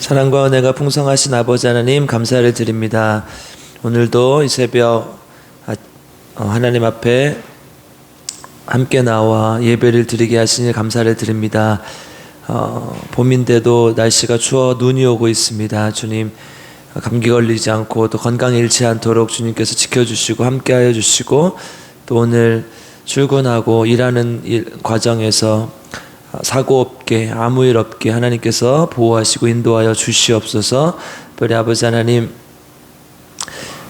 사랑과 은혜가 풍성하신 아버지 하나님 감사를 드립니다. 오늘도 이 새벽 하나님 앞에 함께 나와 예배를 드리게 하시니 감사를 드립니다. 봄인데도 날씨가 추워 눈이 오고 있습니다. 주님, 감기 걸리지 않고 또 건강 잃지 않도록 주님께서 지켜주시고 함께하여 주시고, 또 오늘 출근하고 일하는 과정에서 사고 없게 아무 일 없게 하나님께서 보호하시고 인도하여 주시옵소서. 특별히 아버지 하나님,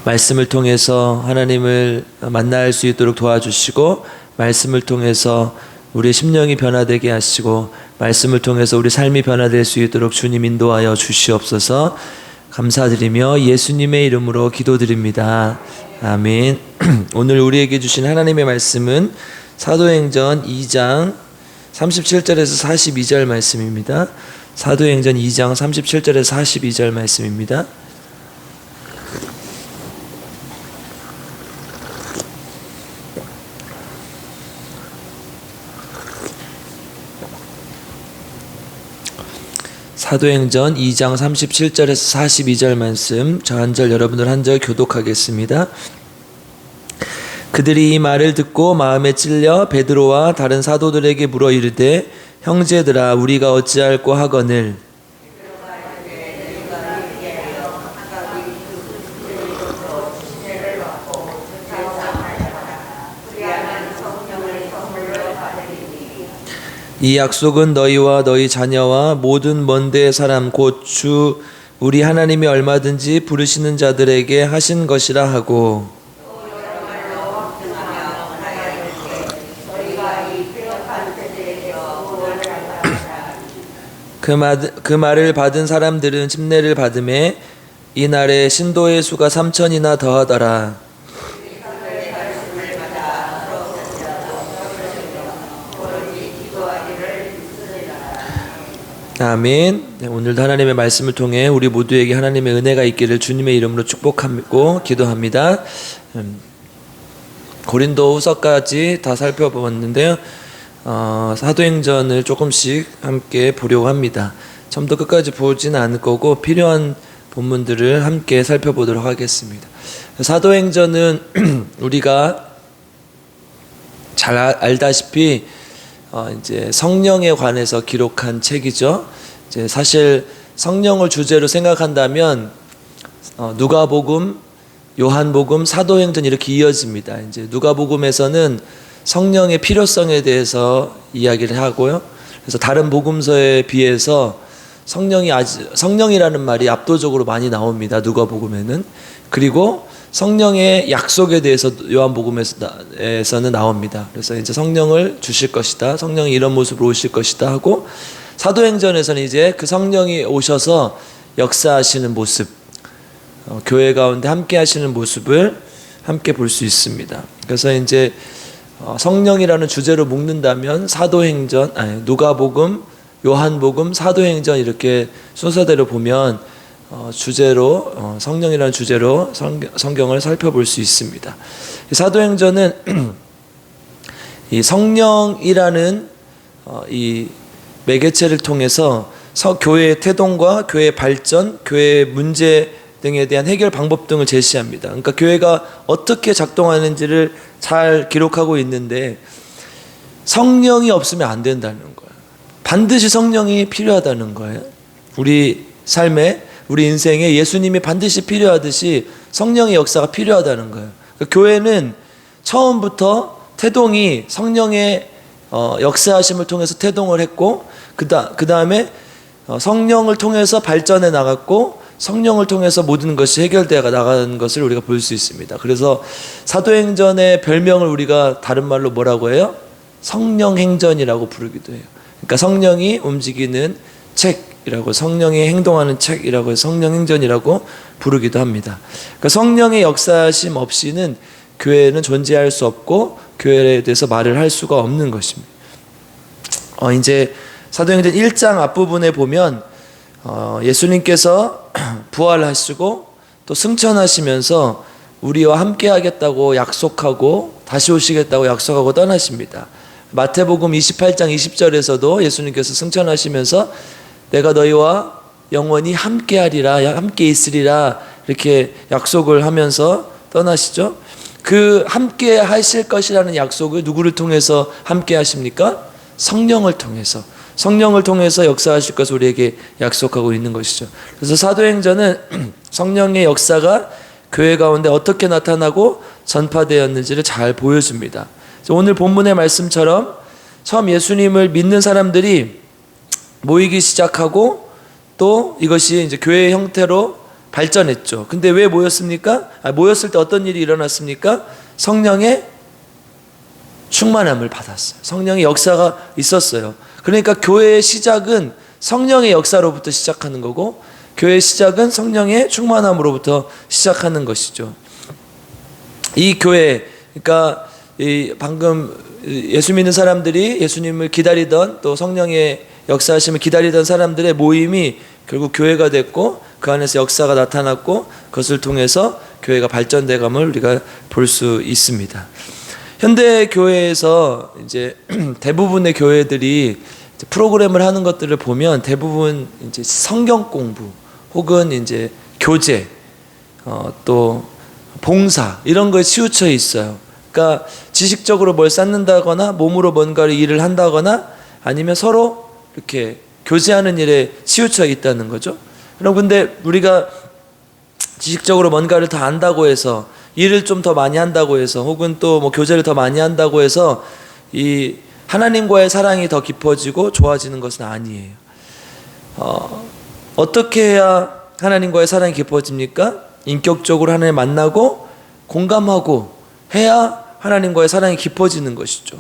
말씀을 통해서 하나님을 만날 수 있도록 도와주시고, 말씀을 통해서 우리의 심령이 변화되게 하시고, 말씀을 통해서 우리 삶이 변화될 수 있도록 주님 인도하여 주시옵소서. 감사드리며 예수님의 이름으로 기도드립니다. 아멘. 오늘 우리에게 주신 하나님의 말씀은 사도행전 2장 37절에서 42절 말씀입니다. 사도행전 2장 37절에서 42절 말씀입니다. 사도행전 2장 37절에서 42절 말씀, 저 한 절 여러분들 한 절 교독하겠습니다. 그들이 이 말을 듣고 마음에 찔려 베드로와 다른 사도들에게 물어 이르되, 형제들아, 우리가 어찌할꼬 하거늘. 이 약속은 너희와 너희 자녀와 모든 먼 데 사람 곧 주 우리 하나님이 얼마든지 부르시는 자들에게 하신 것이라 하고, 그 말을 받은 사람들은 침례를 받음에 이날에 신도의 수가 3,000이나 더하더라. 아멘. 네, 오늘도 하나님의 말씀을 통해 우리 모두에게 하나님의 은혜가 있기를 주님의 이름으로 축복하고 기도합니다. 고린도 후서까지 다 살펴보았는데요. 사도행전을 조금씩 함께 보려고 합니다. 처음부터 끝까지 보지는 않을 거고 필요한 본문들을 함께 살펴보도록 하겠습니다. 사도행전은 우리가 잘 알다시피 이제 성령에 관해서 기록한 책이죠. 이제 사실 성령을 주제로 생각한다면 누가복음, 요한복음, 사도행전 이렇게 이어집니다. 이제 누가복음에서는 성령의 필요성에 대해서 이야기를 하고요. 그래서 다른 복음서에 비해서 성령이라는 말이 압도적으로 많이 나옵니다. 누가복음에는. 그리고 성령의 약속에 대해서 요한복음에서는 나옵니다. 그래서 이제 성령을 주실 것이다, 성령이 이런 모습으로 오실 것이다 하고, 사도행전에서는 이제 그 성령이 오셔서 역사하시는 모습, 교회 가운데 함께 하시는 모습을 함께 볼 수 있습니다. 그래서 이제 성령이라는 주제로 묶는다면 사도행전, 누가복음, 요한복음, 사도행전 이렇게 순서대로 보면 주제로 성령이라는 주제로 성경을 살펴볼 수 있습니다. 사도행전은 이 성령이라는 이 매개체를 통해서 교회의 태동과 교회의 발전, 교회의 문제 등에 대한 해결 방법 등을 제시합니다. 그러니까 교회가 어떻게 작동하는지를 잘 기록하고 있는데, 성령이 없으면 안 된다는 거예요. 반드시 성령이 필요하다는 거예요. 우리 삶에, 우리 인생에 예수님이 반드시 필요하듯이 성령의 역사가 필요하다는 거예요. 그러니까 교회는 처음부터 태동이 성령의 역사하심을 통해서 태동을 했고, 그 다음에 성령을 통해서 발전해 나갔고, 성령을 통해서 모든 것이 해결되어 나가는 것을 우리가 볼 수 있습니다. 그래서 사도행전의 별명을 우리가 다른 말로 뭐라고 해요? 성령행전이라고 부르기도 해요. 그러니까 성령이 움직이는 책이라고, 성령이 행동하는 책이라고 해서 성령행전이라고 부르기도 합니다. 그러니까 성령의 역사심 없이는 교회는 존재할 수 없고, 교회에 대해서 말을 할 수가 없는 것입니다. 이제 사도행전 1장 앞부분에 보면 예수님께서 부활하시고 또 승천하시면서 우리와 함께 하겠다고 약속하고 다시 오시겠다고 약속하고 떠나십니다. 마태복음 28장 20절에서도 예수님께서 승천하시면서 내가 너희와 영원히 함께하리라, 함께 있으리라 이렇게 약속을 하면서 떠나시죠. 그 함께 하실 것이라는 약속을 누구를 통해서 함께 하십니까? 성령을 통해서. 성령을 통해서 역사하실 것을 우리에게 약속하고 있는 것이죠. 그래서 사도행전은 성령의 역사가 교회 가운데 어떻게 나타나고 전파되었는지를 잘 보여줍니다. 오늘 본문의 말씀처럼 처음 예수님을 믿는 사람들이 모이기 시작하고 또 이것이 이제 교회의 형태로 발전했죠. 근데 왜 모였습니까? 모였을 때 어떤 일이 일어났습니까? 성령의 충만함을 받았어요. 성령의 역사가 있었어요. 그러니까 교회의 시작은 성령의 역사로부터 시작하는 거고, 교회의 시작은 성령의 충만함으로부터 시작하는 것이죠. 이 교회, 그러니까 방금 예수 믿는 사람들이 예수님을 기다리던, 또 성령의 역사하심을 기다리던 사람들의 모임이 결국 교회가 됐고, 그 안에서 역사가 나타났고, 그것을 통해서 교회가 발전돼감을 우리가 볼 수 있습니다. 현대 교회에서 이제 대부분의 교회들이 이제 프로그램을 하는 것들을 보면 대부분 이제 성경 공부 혹은 이제 교제, 또 봉사 이런 거에 치우쳐 있어요. 그러니까 지식적으로 뭘 쌓는다거나 몸으로 뭔가를 일을 한다거나 아니면 서로 이렇게 교제하는 일에 치우쳐 있다는 거죠. 그럼 근데 우리가 지식적으로 뭔가를 더 안다고 해서, 일을 좀 더 많이 한다고 해서, 혹은 또 뭐 교제를 더 많이 한다고 해서 이 하나님과의 사랑이 더 깊어지고 좋아지는 것은 아니에요. 어떻게 해야 하나님과의 사랑이 깊어집니까? 인격적으로 하나님을 만나고 공감하고 해야 하나님과의 사랑이 깊어지는 것이죠.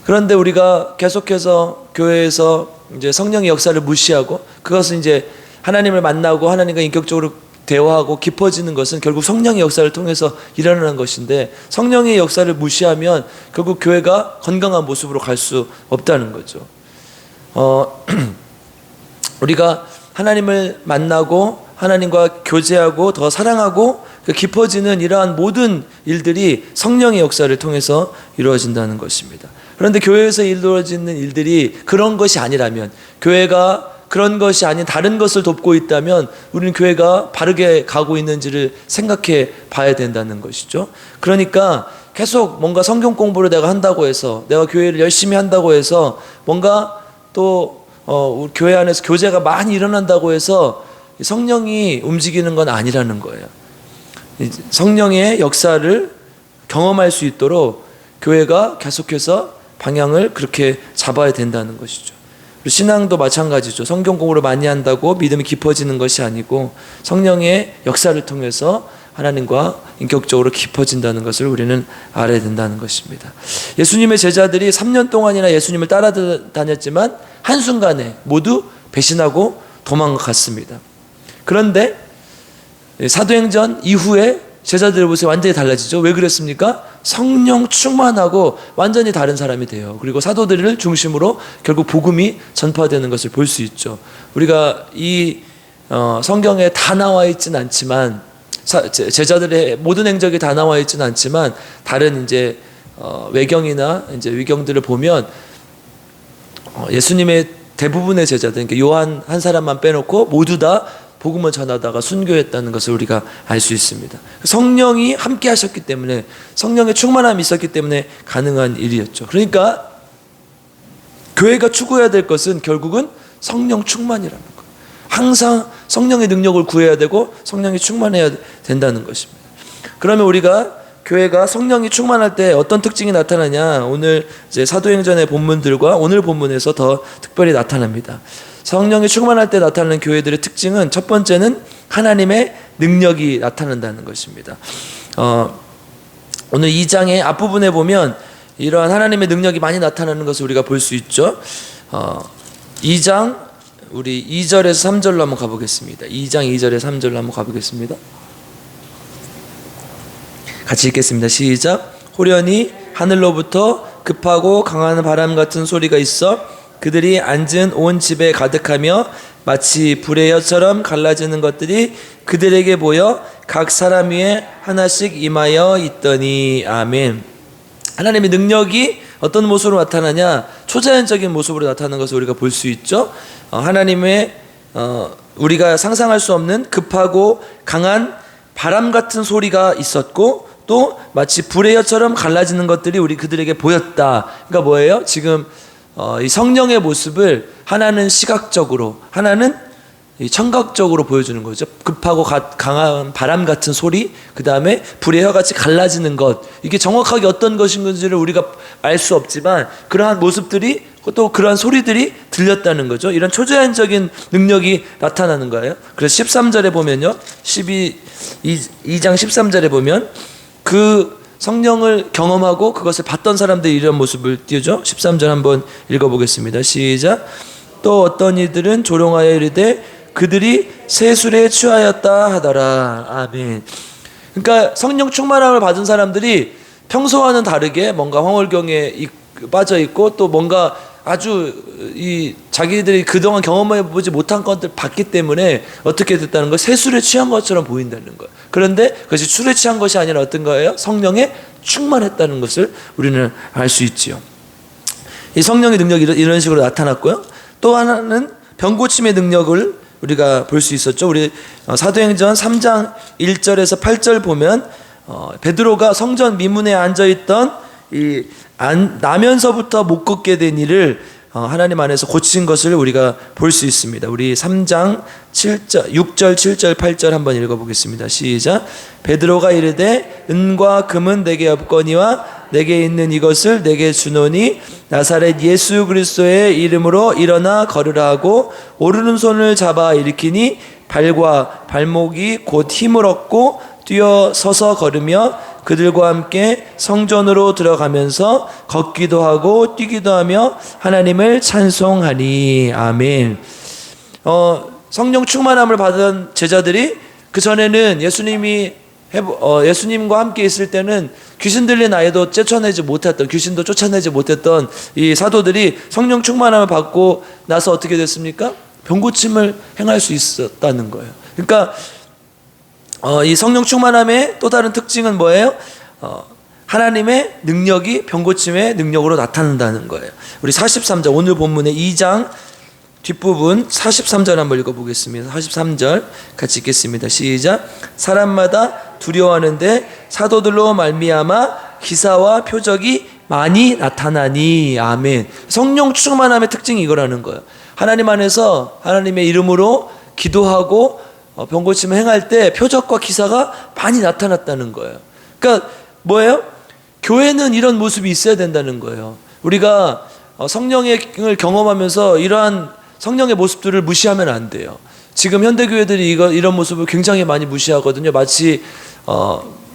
그런데 우리가 계속해서 교회에서 이제 성령의 역사를 무시하고, 그것은 이제 하나님을 만나고 하나님과 인격적으로 대화하고 깊어지는 것은 결국 성령의 역사를 통해서 일어나는 것인데, 성령의 역사를 무시하면 결국 교회가 건강한 모습으로 갈 수 없다는 거죠. 우리가 하나님을 만나고 하나님과 교제하고 더 사랑하고 깊어지는 이러한 모든 일들이 성령의 역사를 통해서 이루어진다는 것입니다. 그런데 교회에서 이루어지는 일들이 그런 것이 아니라면, 교회가 그런 것이 아닌 다른 것을 돕고 있다면 우리는 교회가 바르게 가고 있는지를 생각해 봐야 된다는 것이죠. 그러니까 계속 뭔가 성경 공부를 내가 한다고 해서, 내가 교회를 열심히 한다고 해서, 뭔가 또 우리 교회 안에서 교제가 많이 일어난다고 해서 성령이 움직이는 건 아니라는 거예요. 성령의 역사를 경험할 수 있도록 교회가 계속해서 방향을 그렇게 잡아야 된다는 것이죠. 신앙도 마찬가지죠. 성경 공부를 많이 한다고 믿음이 깊어지는 것이 아니고, 성령의 역사를 통해서 하나님과 인격적으로 깊어진다는 것을 우리는 알아야 된다는 것입니다. 예수님의 제자들이 3년 동안이나 예수님을 따라다녔지만 한순간에 모두 배신하고 도망갔습니다. 그런데 사도행전 이후에 제자들의 모습이 완전히 달라지죠. 왜 그랬습니까? 성령 충만하고 완전히 다른 사람이 돼요. 그리고 사도들을 중심으로 결국 복음이 전파되는 것을 볼 수 있죠. 우리가 이 성경에 다 나와 있지는 않지만, 제자들의 모든 행적이 다 나와 있지는 않지만, 다른 이제 외경이나 이제 위경들을 보면 예수님의 대부분의 제자들, 그러니까 요한 한 사람만 빼놓고 모두 다 복음을 전하다가 순교했다는 것을 우리가 알 수 있습니다. 성령이 함께 하셨기 때문에, 성령의 충만함이 있었기 때문에 가능한 일이었죠. 그러니까 교회가 추구해야 될 것은 결국은 성령 충만이라는 거예요. 항상 성령의 능력을 구해야 되고 성령이 충만해야 된다는 것입니다. 그러면 우리가 교회가 성령이 충만할 때 어떤 특징이 나타나냐, 오늘 이제 사도행전의 본문들과 오늘 본문에서 더 특별히 나타납니다. 성령이 충만할 때 나타나는 교회들의 특징은, 첫 번째는 하나님의 능력이 나타난다는 것입니다. 오늘 2장의 앞부분에 보면 이러한 하나님의 능력이 많이 나타나는 것을 우리가 볼 수 있죠. 2장 우리 2절에서 3절로 한번 가보겠습니다. 2장 2절에서 3절로 한번 가보겠습니다. 같이 읽겠습니다. 시작. 호련히 하늘로부터 급하고 강한 바람 같은 소리가 있어 그들이 앉은 온 집에 가득하며 마치 불의 혀처럼 갈라지는 것들이 그들에게 보여 각 사람 위에 하나씩 임하여 있더니. 아멘. 하나님의 능력이 어떤 모습으로 나타나냐, 초자연적인 모습으로 나타나는 것을 우리가 볼 수 있죠. 하나님의 우리가 상상할 수 없는 급하고 강한 바람 같은 소리가 있었고 또 마치 불의 혀처럼 갈라지는 것들이 우리 그들에게 보였다. 그러니까 뭐예요? 지금 이 성령의 모습을 하나는 시각적으로, 하나는 이 청각적으로 보여주는 거죠. 급하고 강한 바람 같은 소리, 그 다음에 불의 혀같이 갈라지는 것. 이게 정확하게 어떤 것인지를 우리가 알 수 없지만 그러한 모습들이 또 그러한 소리들이 들렸다는 거죠. 이런 초자연적인 능력이 나타나는 거예요. 그래서 13절에 보면요, 2장 13절에 보면 그 성령을 경험하고 그것을 봤던 사람들이 이런 모습을 띄우죠. 13절 한번 읽어보겠습니다. 시작. 또 어떤 이들은 조롱하여 이르되 그들이 세술에 취하였다 하더라. 아멘. 그러니까 성령 충만함을 받은 사람들이 평소와는 다르게 뭔가 황홀경에 빠져 있고 또 뭔가 아주 이 자기들이 그동안 경험해보지 못한 것들 봤기 때문에 어떻게 됐다는 거, 세술에 취한 것처럼 보인다는 거예요. 그런데 그것이 술에 취한 것이 아니라 어떤 거예요? 성령에 충만했다는 것을 우리는 알 수 있지요. 이 성령의 능력이 이런 식으로 나타났고요. 또 하나는 병고침의 능력을 우리가 볼 수 있었죠. 우리 사도행전 3장 1절에서 8절 보면 베드로가 성전 미문에 앉아있던 이 나면서부터 못 걷게 된 일을 하나님 안에서 고친 것을 우리가 볼 수 있습니다. 우리 3장 7절, 6절, 7절, 8절 한번 읽어보겠습니다. 시작. 베드로가 이르되 은과 금은 내게 없거니와 내게 있는 이것을 내게 주노니 나사렛 예수 그리스도의 이름으로 일어나 걸으라 하고 오른손을 잡아 일으키니 발과 발목이 곧 힘을 얻고 뛰어 서서 걸으며 그들과 함께 성전으로 들어가면서 걷기도 하고 뛰기도 하며 하나님을 찬송하니. 아멘. 성령 충만함을 받은 제자들이 그 전에는 예수님과 함께 있을 때는 귀신 들린 아이도 쫓아내지 못했던, 귀신도 쫓아내지 못했던 이 사도들이 성령 충만함을 받고 나서 어떻게 됐습니까? 병고침을 행할 수 있었다는 거예요. 그러니까 이 성령 충만함의 또 다른 특징은 뭐예요? 하나님의 능력이 병고침의 능력으로 나타난다는 거예요. 우리 43절, 오늘 본문의 2장 뒷부분 43절 한번 읽어보겠습니다. 43절 같이 읽겠습니다. 시작. 사람마다 두려워하는데 사도들로 말미암아 기사와 표적이 많이 나타나니. 아멘. 성령 충만함의 특징이 이거라는 거예요. 하나님 안에서 하나님의 이름으로 기도하고 병고침을 행할 때 표적과 기사가 많이 나타났다는 거예요. 그러니까 뭐예요? 교회는 이런 모습이 있어야 된다는 거예요. 우리가 성령을 경험하면서 이러한 성령의 모습들을 무시하면 안 돼요. 지금 현대교회들이 이런 모습을 굉장히 많이 무시하거든요. 마치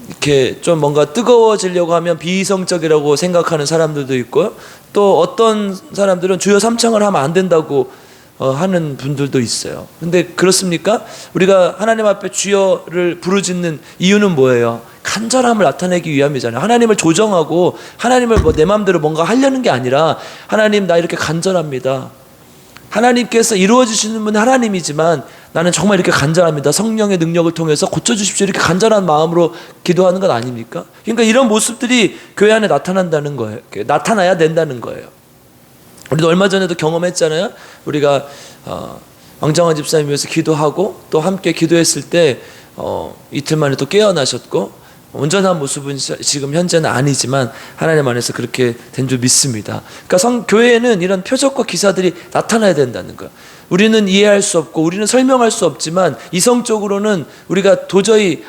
이렇게 좀 뭔가 뜨거워지려고 하면 비이성적이라고 생각하는 사람들도 있고요. 또 어떤 사람들은 주여 삼창을 하면 안 된다고 하는 분들도 있어요. 근데 그렇습니까? 우리가 하나님 앞에 주여를 부르짖는 이유는 뭐예요? 간절함을 나타내기 위함이잖아요. 하나님을 조정하고 하나님을 내 마음대로 뭔가 하려는 게 아니라 하나님 나 이렇게 간절합니다. 하나님께서 이루어지시는 분은 하나님이지만 나는 정말 이렇게 간절합니다. 성령의 능력을 통해서 고쳐주십시오. 이렇게 간절한 마음으로 기도하는 것 아닙니까? 그러니까 이런 모습들이 교회 안에 나타난다는 거예요. 나타나야 된다는 거예요. 우리도 얼마 전에도 경험했잖아요. 우리가 왕정환 집사님 위해서 기도하고 또 함께 기도했을 때 이틀 만에 또 깨어나셨고 온전한 모습은 지금 현재는 아니지만 하나님 안에서 그렇게 된 줄 믿습니다. 그러니까 교회에는 이런 표적과 기사들이 나타나야 된다는 거예요. 우리는 이해할 수 없고 우리는 설명할 수 없지만 이성적으로는 우리가 도저히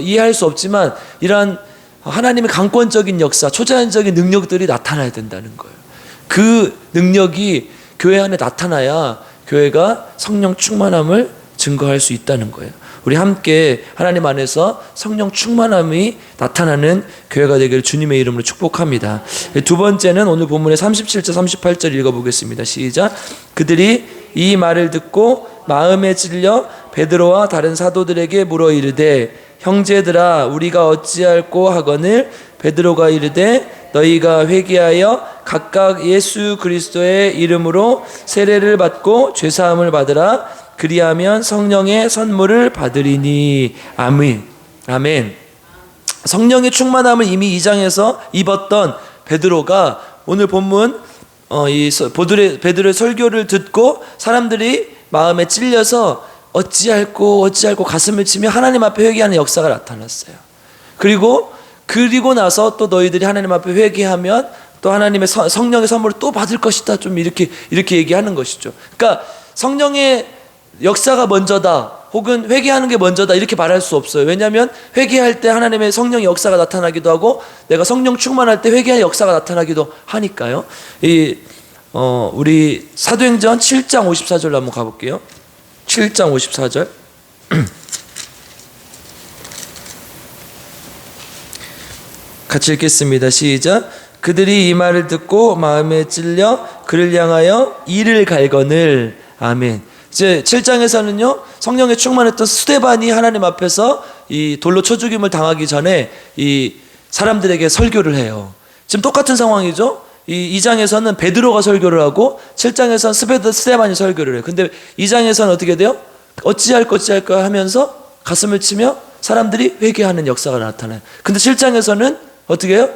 이해할 수 없지만 이러한 하나님의 강권적인 역사, 초자연적인 능력들이 나타나야 된다는 거예요. 그 능력이 교회 안에 나타나야 교회가 성령 충만함을 증거할 수 있다는 거예요. 우리 함께 하나님 안에서 성령 충만함이 나타나는 교회가 되기를 주님의 이름으로 축복합니다. 두 번째는 오늘 본문의 37절 38절 읽어보겠습니다. 시작. 그들이 이 말을 듣고 마음에 찔려 베드로와 다른 사도들에게 물어 이르되 형제들아 우리가 어찌할꼬 하거늘 베드로가 이르되 너희가 회개하여 각각 예수 그리스도의 이름으로 세례를 받고 죄사함을 받으라. 그리하면 성령의 선물을 받으리니. 아멘. 아멘. 성령의 충만함을 이미 2장에서 입었던 베드로가 오늘 본문 베드로의 설교를 듣고 사람들이 마음에 찔려서 어찌할꼬 가슴을 치며 하나님 앞에 회개하는 역사가 나타났어요. 그리고 나서 또 너희들이 하나님 앞에 회개하면 또 하나님의 성령의 선물을 또 받을 것이다. 좀 이렇게 얘기하는 것이죠. 그러니까 성령의 역사가 먼저다, 혹은 회개하는 게 먼저다, 이렇게 말할 수 없어요. 왜냐하면 회개할 때 하나님의 성령의 역사가 나타나기도 하고, 내가 성령 충만할 때 회개의 역사가 나타나기도 하니까요. 우리 사도행전 7장 54절로 한번 가볼게요. 7장 54절. 같이 읽겠습니다. 시작. 그들이 이 말을 듣고 마음에 찔려 그를 향하여 이를 갈거늘. 아멘. 이제 7장에서는요, 성령에 충만했던 스데반이 하나님 앞에서 이 돌로 쳐 죽임을 당하기 전에 이 사람들에게 설교를 해요. 지금 똑같은 상황이죠. 이 2장에서는 베드로가 설교를 하고 7장에서는 스데반이 설교를 해요. 근데 2장에서는 어떻게 돼요? 어찌할까 하면서 가슴을 치며 사람들이 회개하는 역사가 나타나요. 근데 7장에서는 어떻게 해요?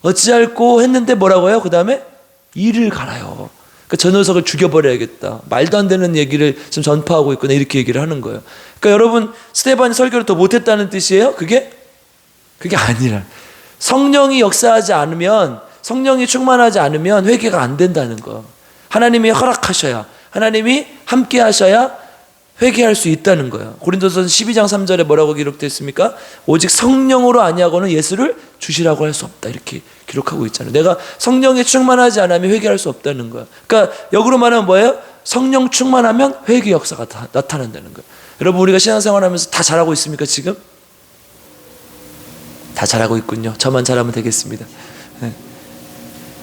어찌할꼬 했는데 뭐라고 해요? 그 다음에 이를 갈아요. 그러니까 저 녀석을 죽여버려야겠다, 말도 안 되는 얘기를 지금 전파하고 있구나, 이렇게 얘기를 하는 거예요. 그러니까 여러분, 스데반이 설교를 더 못했다는 뜻이에요? 그게 아니라, 성령이 역사하지 않으면, 성령이 충만하지 않으면 회개가 안 된다는 거. 하나님이 허락하셔야, 하나님이 함께 하셔야 회개할 수 있다는 거예요. 고린도서 12장 3절에 뭐라고 기록되어 있습니까? 오직 성령으로 아니하고는 예수를 주시라고 할 수 없다, 이렇게 기록하고 있잖아요. 내가 성령에 충만하지 않으면 회개할 수 없다는 거예요. 그러니까 역으로 말하면 뭐예요? 성령 충만하면 회개 역사가 나타난다는 거예요. 여러분, 우리가 신앙생활하면서 다 잘하고 있습니까? 지금? 다 잘하고 있군요. 저만 잘하면 되겠습니다. 네.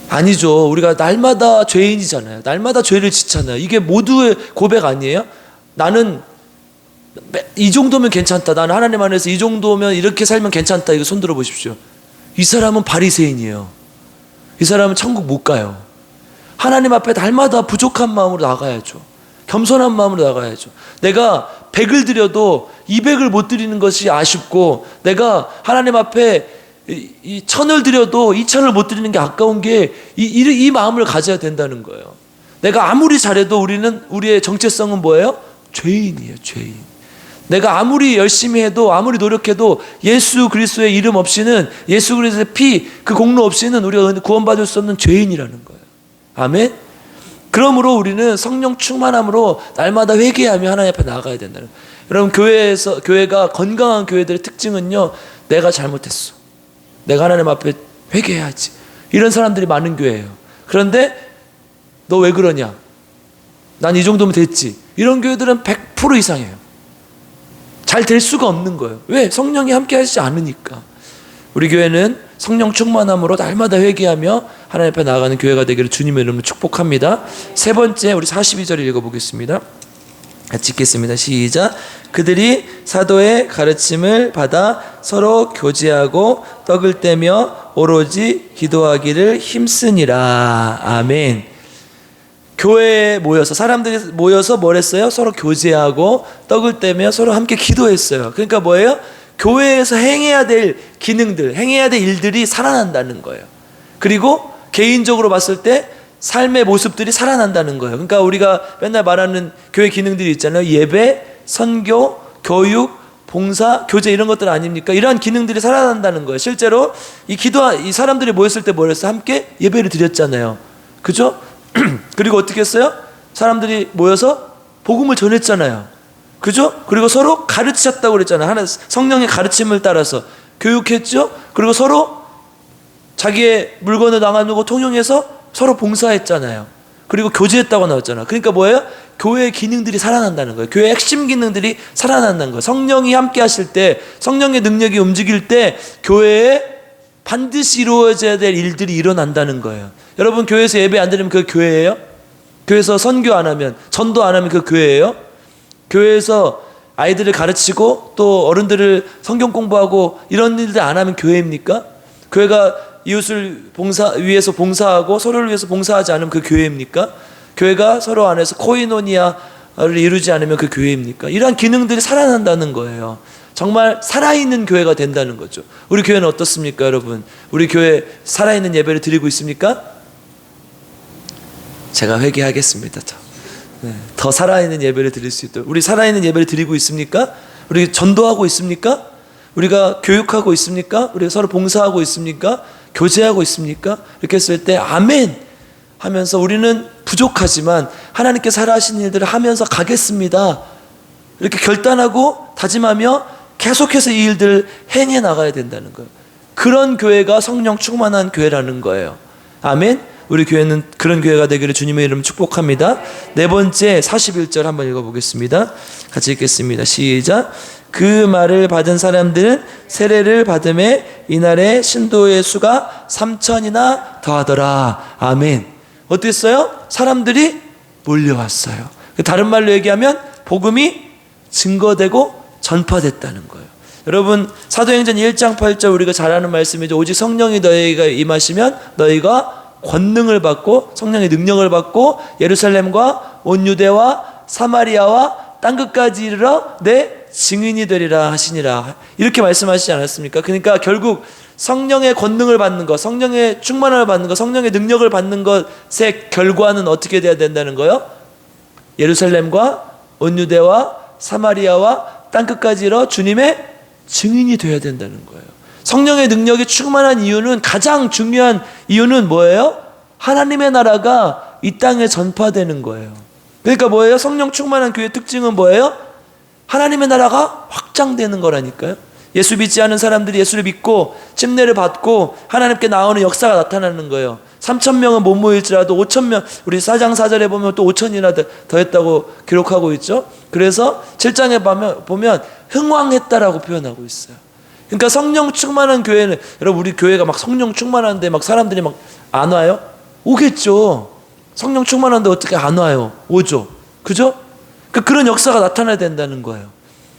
아니죠. 우리가 날마다 죄인이잖아요. 날마다 죄를 짓잖아요. 이게 모두의 고백 아니에요? 나는 이 정도면 괜찮다, 나는 하나님 안에서 이 정도면 이렇게 살면 괜찮다, 이거 손 들어 보십시오. 이 사람은 바리새인이에요. 이 사람은 천국 못 가요. 하나님 앞에 날마다 부족한 마음으로 나가야죠. 겸손한 마음으로 나가야죠. 내가 100을 드려도 200을 못 드리는 것이 아쉽고, 내가 하나님 앞에 이 1000을 드려도 2000을 못 드리는 게 아까운 게 이 마음을 가져야 된다는 거예요. 내가 아무리 잘해도 우리의 정체성은 뭐예요? 죄인이에요, 죄인. 내가 아무리 열심히 해도, 아무리 노력해도 예수 그리스도의 이름 없이는, 예수 그리스도의 피, 그 공로 없이는 우리가 구원받을 수 없는 죄인이라는 거예요. 아멘? 그러므로 우리는 성령 충만함으로 날마다 회개하며 하나님 앞에 나아가야 된다는 거예요. 여러분, 교회가 건강한 교회들의 특징은요, 내가 잘못했어, 내가 하나님 앞에 회개해야지, 이런 사람들이 많은 교회예요. 그런데 너 왜 그러냐, 난 이 정도면 됐지, 이런 교회들은 100% 이상이에요. 잘 될 수가 없는 거예요. 왜? 성령이 함께 하시지 않으니까. 우리 교회는 성령 충만함으로 날마다 회개하며 하나님 앞에 나아가는 교회가 되기를 주님의 이름으로 축복합니다. 세 번째, 우리 42절 읽어보겠습니다. 같이 읽겠습니다. 시작. 그들이 사도의 가르침을 받아 서로 교제하고 떡을 떼며 오로지 기도하기를 힘쓰니라. 아멘. 교회에 모여서, 사람들이 모여서 뭘 했어요? 서로 교제하고 떡을 떼며 서로 함께 기도했어요. 그러니까 뭐예요? 교회에서 행해야 될 기능들, 행해야 될 일들이 살아난다는 거예요. 그리고 개인적으로 봤을 때 삶의 모습들이 살아난다는 거예요. 그러니까 우리가 맨날 말하는 교회 기능들이 있잖아요. 예배, 선교, 교육, 봉사, 교제, 이런 것들 아닙니까? 이러한 기능들이 살아난다는 거예요. 실제로 이 사람들이 모였을 때 뭘 했어요? 함께 예배를 드렸잖아요. 그죠? 그리고 어떻게 했어요? 사람들이 모여서 복음을 전했잖아요. 그죠? 그리고 서로 가르치셨다고 그랬잖아요. 하나 성령의 가르침을 따라서 교육했죠. 그리고 서로 자기의 물건을 나누고 통용해서 서로 봉사했잖아요. 그리고 교제했다고 나왔잖아요. 그러니까 뭐예요? 교회의 기능들이 살아난다는 거예요. 교회의 핵심 기능들이 살아난다는 거예요. 성령이 함께 하실 때, 성령의 능력이 움직일 때 교회에 반드시 이루어져야 될 일들이 일어난다는 거예요. 여러분, 교회에서 예배 안 드리면 그 교회예요? 교회에서 선교 안 하면, 전도 안 하면 그 교회예요? 교회에서 아이들을 가르치고 또 어른들을 성경 공부하고 이런 일들 안 하면 교회입니까? 교회가 이웃을 위해서 봉사하고 서로를 위해서 봉사하지 않으면 그 교회입니까? 교회가 서로 안에서 코이노니아를 이루지 않으면 그 교회입니까? 이러한 기능들이 살아난다는 거예요. 정말 살아있는 교회가 된다는 거죠. 우리 교회는 어떻습니까, 여러분? 우리 교회 살아있는 예배를 드리고 있습니까? 제가 회개하겠습니다. 더 살아있는 예배를 드릴 수 있도록. 우리 살아있는 예배를 드리고 있습니까? 우리 전도하고 있습니까? 우리가 교육하고 있습니까? 우리가 서로 봉사하고 있습니까? 교제하고 있습니까? 이렇게 했을 때 아멘 하면서 우리는 부족하지만 하나님께 살아하신 일들을 하면서 가겠습니다, 이렇게 결단하고 다짐하며 계속해서 이 일들을 행해 나가야 된다는 거예요. 그런 교회가 성령 충만한 교회라는 거예요. 아멘. 우리 교회는 그런 교회가 되기를 주님의 이름 축복합니다. 네 번째 41절 한번 읽어보겠습니다. 같이 읽겠습니다. 시작. 그 말을 받은 사람들은 세례를 받음에 이날에 신도의 수가 3,000이나 더하더라. 아멘. 어땠어요? 사람들이 몰려왔어요. 다른 말로 얘기하면 복음이 증거되고 전파됐다는 거예요. 여러분, 사도행전 1장 8절 우리가 잘 아는 말씀이죠. 오직 성령이 너희가 임하시면 너희가 권능을 받고 성령의 능력을 받고 예루살렘과 온 유대와 사마리아와 땅끝까지 이르러 내 증인이 되리라 하시니라. 이렇게 말씀하시지 않았습니까? 그러니까 결국 성령의 권능을 받는 것, 성령의 충만함을 받는 것, 성령의 능력을 받는 것의 결과는 어떻게 돼야 된다는 거예요? 예루살렘과 온 유대와 사마리아와 땅끝까지 이르러 주님의 증인이 되어야 된다는 거예요. 성령의 능력이 충만한 이유는, 가장 중요한 이유는 뭐예요? 하나님의 나라가 이 땅에 전파되는 거예요. 그러니까 뭐예요? 성령 충만한 교회의 특징은 뭐예요? 하나님의 나라가 확장되는 거라니까요. 예수 믿지 않은 사람들이 예수를 믿고 침례를 받고 하나님께 나오는 역사가 나타나는 거예요. 3,000명은 못 모일지라도 5,000명, 우리 4장 4절에 보면 또 5,000이나 더했다고 기록하고 있죠. 그래서 7장에 보면 흥왕했다라고 표현하고 있어요. 그러니까 성령 충만한 교회는, 여러분 우리 교회가 막 성령 충만한데 막 사람들이 막 안 와요? 오겠죠. 성령 충만한데 어떻게 안 와요? 오죠. 그죠? 그런 역사가 나타나야 된다는 거예요.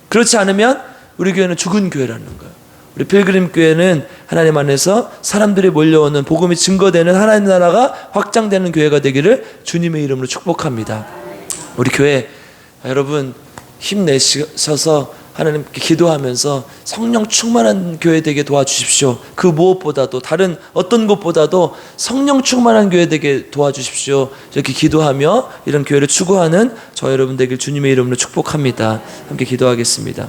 그렇지 않으면 우리 교회는 죽은 교회라는 거예요. 우리 필그림 교회는 하나님 안에서 사람들이 몰려오는, 복음이 증거되는 하나님 나라가 확장되는 교회가 되기를 주님의 이름으로 축복합니다. 우리 교회 여러분 힘내셔서 하나님께 기도하면서 성령 충만한 교회 되게 도와주십시오. 그 무엇보다도, 다른 어떤 것보다도 성령 충만한 교회 되게 도와주십시오. 이렇게 기도하며 이런 교회를 추구하는 저 여러분 되길 주님의 이름으로 축복합니다. 함께 기도하겠습니다.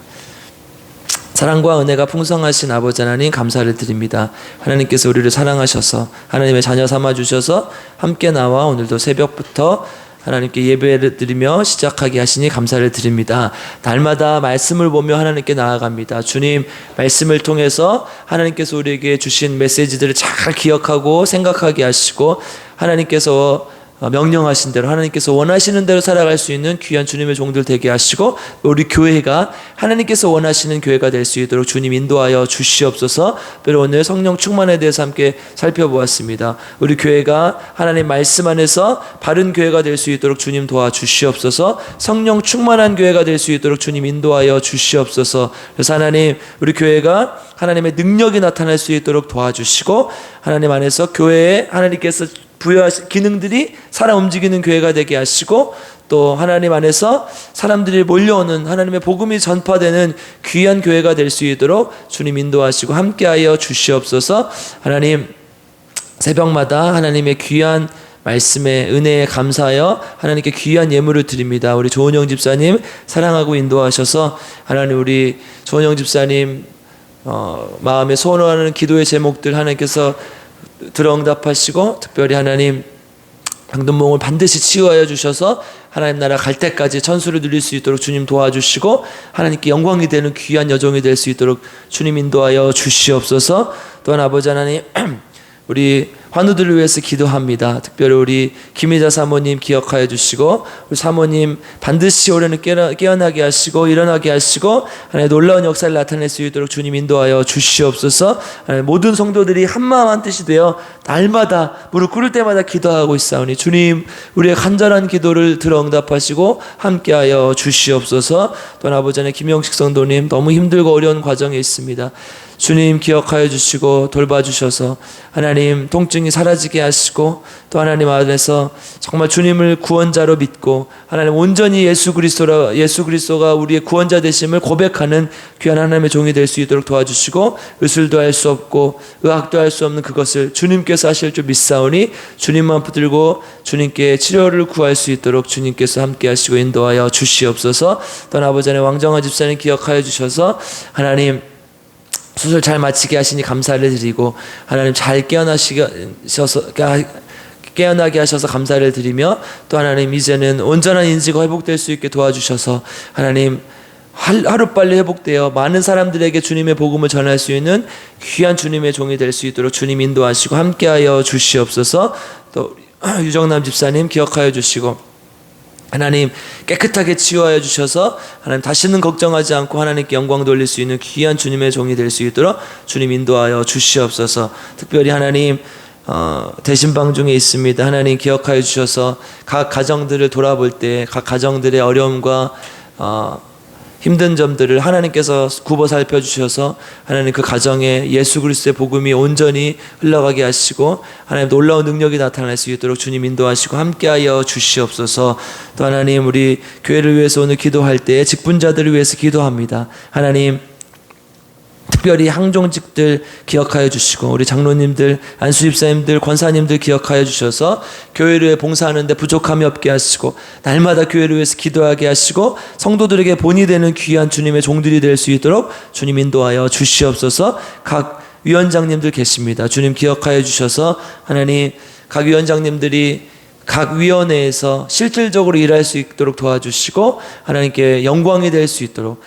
사랑과 은혜가 풍성하신 아버지 하나님, 감사를 드립니다. 하나님께서 우리를 사랑하셔서 하나님의 자녀 삼아주셔서 함께 나와 오늘도 새벽부터 하나님께 예배를 드리며 시작하게 하시니 감사를 드립니다. 날마다 말씀을 보며 하나님께 나아갑니다. 주님, 말씀을 통해서 하나님께서 우리에게 주신 메시지들을 잘 기억하고 생각하게 하시고, 하나님께서 명령하신 대로, 하나님께서 원하시는 대로 살아갈 수 있는 귀한 주님의 종들 되게 하시고, 우리 교회가 하나님께서 원하시는 교회가 될 수 있도록 주님 인도하여 주시옵소서. 그리고 오늘 성령 충만에 대해서 함께 살펴보았습니다. 우리 교회가 하나님 말씀 안에서 바른 교회가 될 수 있도록 주님 도와주시옵소서. 성령 충만한 교회가 될 수 있도록 주님 인도하여 주시옵소서. 그래서 하나님, 우리 교회가 하나님의 능력이 나타날 수 있도록 도와주시고, 하나님 안에서 교회에 하나님께서 부여하신 기능들이 살아 움직이는 교회가 되게 하시고, 또 하나님 안에서 사람들이 몰려오는, 하나님의 복음이 전파되는 귀한 교회가 될 수 있도록 주님 인도하시고 함께하여 주시옵소서. 하나님, 새벽마다 하나님의 귀한 말씀에 은혜에 감사하여 하나님께 귀한 예물을 드립니다. 우리 조은영 집사님 사랑하고 인도하셔서 하나님, 우리 조은영 집사님 마음에 소원하는 기도의 제목들 하나님께서 들어응답하시고, 특별히 하나님 병든몸을 반드시 치유하여 주셔서 하나님 나라 갈 때까지 천수를 누릴 수 있도록 주님 도와주시고, 하나님께 영광이 되는 귀한 여종이 될 수 있도록 주님 인도하여 주시옵소서. 또한 아버지 하나님, 우리 환우들을 위해서 기도합니다. 특별히 우리 김희자 사모님 기억하여 주시고, 우리 사모님 반드시 올해는 깨어나게 하시고 일어나게 하시고 하나님 놀라운 역사를 나타낼 수 있도록 주님 인도하여 주시옵소서. 하나님, 모든 성도들이 한마음 한뜻이 되어 날마다 무릎 꿇을 때마다 기도하고 있사오니 주님, 우리의 간절한 기도를 들어 응답하시고 함께하여 주시옵소서. 또한 아버지 하나님, 김영식 성도님 너무 힘들고 어려운 과정에 있습니다. 주님 기억하여 주시고 돌봐주셔서 하나님 통증이 사라지게 하시고 또 하나님 안에서 정말 주님을 구원자로 믿고 하나님 온전히 예수 그리스도가 우리의 구원자 되심을 고백하는 귀한 하나님의 종이 될 수 있도록 도와주시고 의술도 할 수 없고 의학도 할 수 없는 그것을 주님께서 하실 줄 믿사오니 주님만 붙들고 주님께 치료를 구할 수 있도록 주님께서 함께 하시고 인도하여 주시옵소서. 또 아버지 하나님 왕정화 집사님 기억하여 주셔서 하나님 수술 잘 마치게 하시니 감사를 드리고 하나님 잘 깨어나게 하셔서 감사를 드리며 또 하나님 이제는 온전한 인지가 회복될 수 있게 도와주셔서 하나님 하루빨리 회복되어 많은 사람들에게 주님의 복음을 전할 수 있는 귀한 주님의 종이 될 수 있도록 주님 인도하시고 함께하여 주시옵소서. 또 유정남 집사님 기억하여 주시고 하나님 깨끗하게 치유하여 주셔서 하나님 다시는 걱정하지 않고 하나님께 영광 돌릴 수 있는 귀한 주님의 종이 될 수 있도록 주님 인도하여 주시옵소서. 특별히 하나님 대신방 중에 있습니다. 하나님 기억하여 주셔서 각 가정들을 돌아볼 때 각 가정들의 어려움과 힘든 점들을 하나님께서 굽어 살펴주셔서 하나님 그 가정에 예수 그리스도의 복음이 온전히 흘러가게 하시고 하나님 놀라운 능력이 나타날 수 있도록 주님 인도하시고 함께하여 주시옵소서. 또 하나님 우리 교회를 위해서 오늘 기도할 때 직분자들을 위해서 기도합니다. 하나님 특별히 항종직들 기억하여 주시고 우리 장로님들, 안수집사님들, 권사님들 기억하여 주셔서 교회를 위해 봉사하는데 부족함이 없게 하시고 날마다 교회를 위해서 기도하게 하시고 성도들에게 본이 되는 귀한 주님의 종들이 될 수 있도록 주님 인도하여 주시옵소서. 각 위원장님들 계십니다. 주님 기억하여 주셔서 하나님 각 위원장님들이 각 위원회에서 실질적으로 일할 수 있도록 도와주시고 하나님께 영광이 될 수 있도록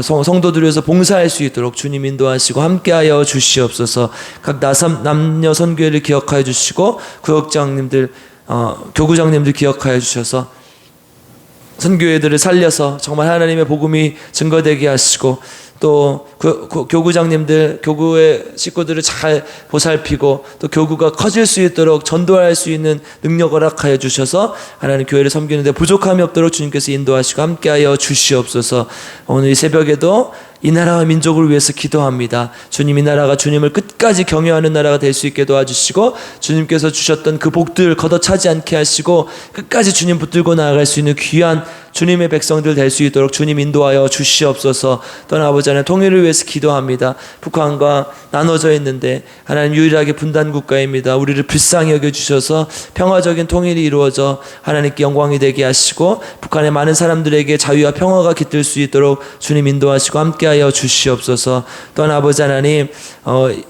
성도들 위해서 봉사할 수 있도록 주님 인도하시고 함께하여 주시옵소서. 각 남녀 선교회를 기억하여 주시고 구역장님들 교구장님들 기억하여 주셔서 선교회들을 살려서 정말 하나님의 복음이 증거되게 하시고 또 교구장님들 교구의 식구들을 잘 보살피고 또 교구가 커질 수 있도록 전도할 수 있는 능력을 허락하여 주셔서 하나님 교회를 섬기는데 부족함이 없도록 주님께서 인도하시고 함께하여 주시옵소서. 오늘 이 새벽에도 이 나라와 민족을 위해서 기도합니다. 주님 이 나라가 주님을 끝까지 경외하는 나라가 될 수 있게 도와주시고 주님께서 주셨던 그 복들 걷어차지 않게 하시고 끝까지 주님 붙들고 나아갈 수 있는 귀한 주님의 백성들 될 수 있도록 주님 인도하여 주시옵소서. 또한 아버지 하나님 통일을 위해서 기도합니다. 북한과 나눠져 있는데 하나님 유일하게 분단 국가입니다. 우리를 불쌍히 여겨주셔서 평화적인 통일이 이루어져 하나님께 영광이 되게 하시고 북한의 많은 사람들에게 자유와 평화가 깃들 수 있도록 주님 인도하시고 함께하여 주시옵소서. 또한 아버지 하나님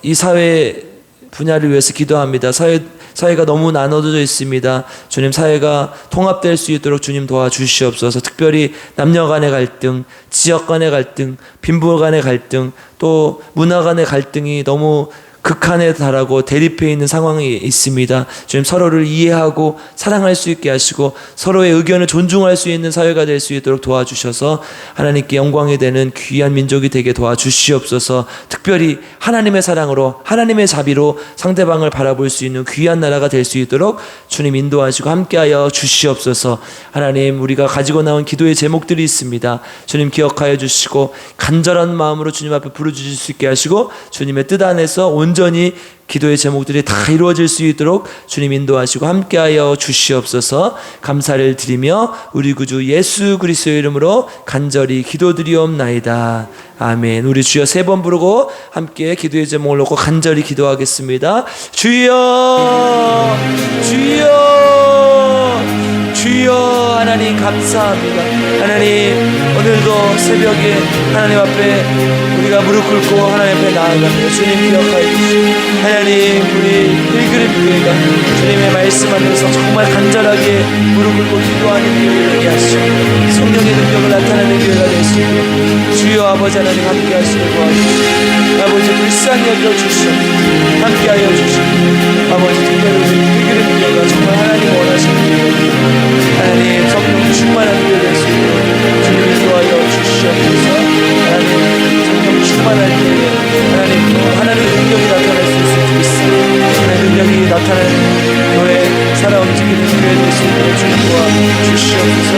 이 사회 분야를 위해서 기도합니다. 사회가 너무 나눠져 있습니다. 주님 사회가 통합될 수 있도록 주님 도와주시옵소서. 특별히 남녀 간의 갈등, 지역 간의 갈등, 빈부 간의 갈등, 또 문화 간의 갈등이 너무 극한에 달하고 대립해 있는 상황이 있습니다. 주님 서로를 이해하고 사랑할 수 있게 하시고 서로의 의견을 존중할 수 있는 사회가 될 수 있도록 도와주셔서 하나님께 영광이 되는 귀한 민족이 되게 도와주시옵소서. 특별히 하나님의 사랑으로 하나님의 자비로 상대방을 바라볼 수 있는 귀한 나라가 될 수 있도록 주님 인도하시고 함께하여 주시옵소서. 하나님 우리가 가지고 나온 기도의 제목들이 있습니다. 주님 기억하여 주시고 간절한 마음으로 주님 앞에 부르짖을 수 있게 하시고 주님의 뜻 안에서 온전히 기도의 제목들이 다 이루어질 수 있도록 주님 인도하시고 함께하여 주시옵소서. 감사를 드리며 우리 구주 예수 그리스도의 이름으로 간절히 기도드리옵나이다. 아멘. 우리 주여 세 번 부르고 함께 기도의 제목을 놓고 간절히 기도하겠습니다. 주여 주여 주여. 하나님 감사합니다. 하나님 오늘도 새벽에 하나님 앞에 우리가 무릎 꿇고 하나님 앞에 나아갑니다. 주님 기억하여 주시고 하나님 우리 필그림 교회가 주님의 말씀 안에서 정말 간절하게 무릎 꿇고 기도하는 교회가 되게 하시고 성령의 능력을 나타내는 교회가 될 수 있도록 주여 아버지 하나님 함께 하시고 도와주시고 아버지 불쌍히 여겨주시고 함께하여 주시고 아버지 특별히 필그림 교회가 정말 하나님 원하시는 교회가 하나님 성령 충만한 교회 될 수 있도록 주님 인도하여 주시옵소서. 하나님 성령 충만할 때 하나님 능력이 나타날 수 있을 줄 믿습니다. 하나님 능력이 나타나는 교회 살아 움직이는 교회 될 수 있도록 주님 도와주시옵소서.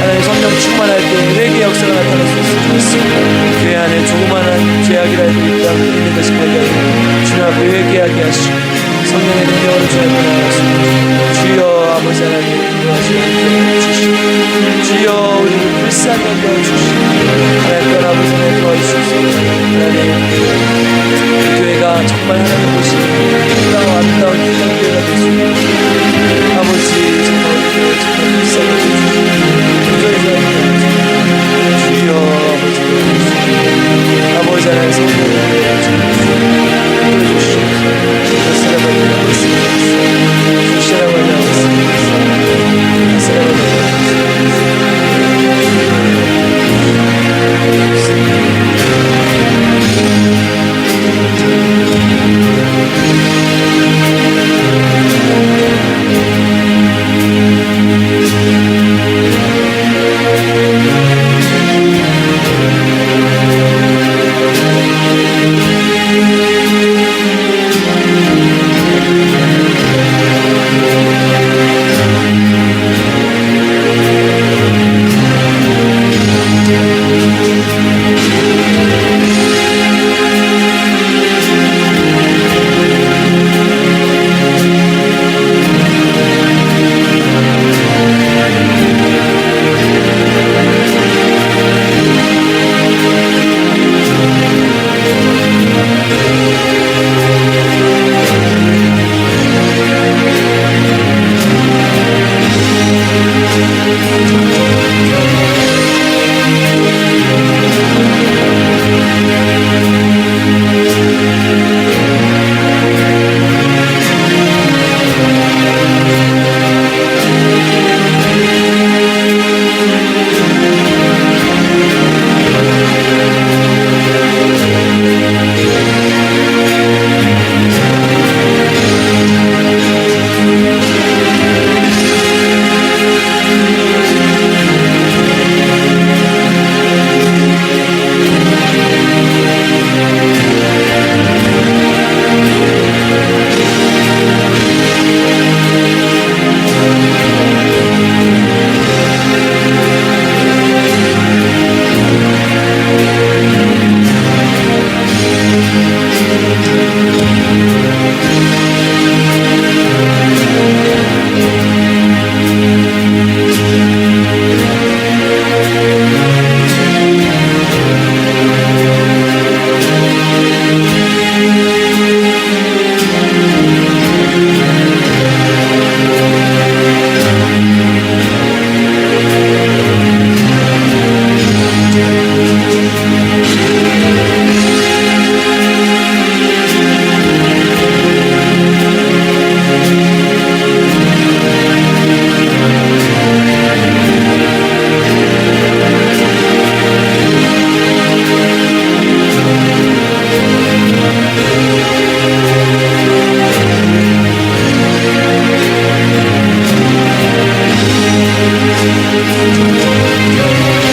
하나님 성령 충만할 때 은혜의 역사가 나타날 수 있을 줄 믿습니다. 교회 안에 조그마한 죄악이라도 있는 것이 발견해 주님 앞에 회개하게 하시고 성령의 능력으로 주님 앞에 나아가시고 주여 아버지 하나님 인도하시고 함께 주시고 주여 우리를 불쌍히 여겨 주시고 하나님 아버지 하나님 도와주시옵소서. 하나님 이 교회가 정말 하나님 보시는 아름다운 귀한 교회가 되시고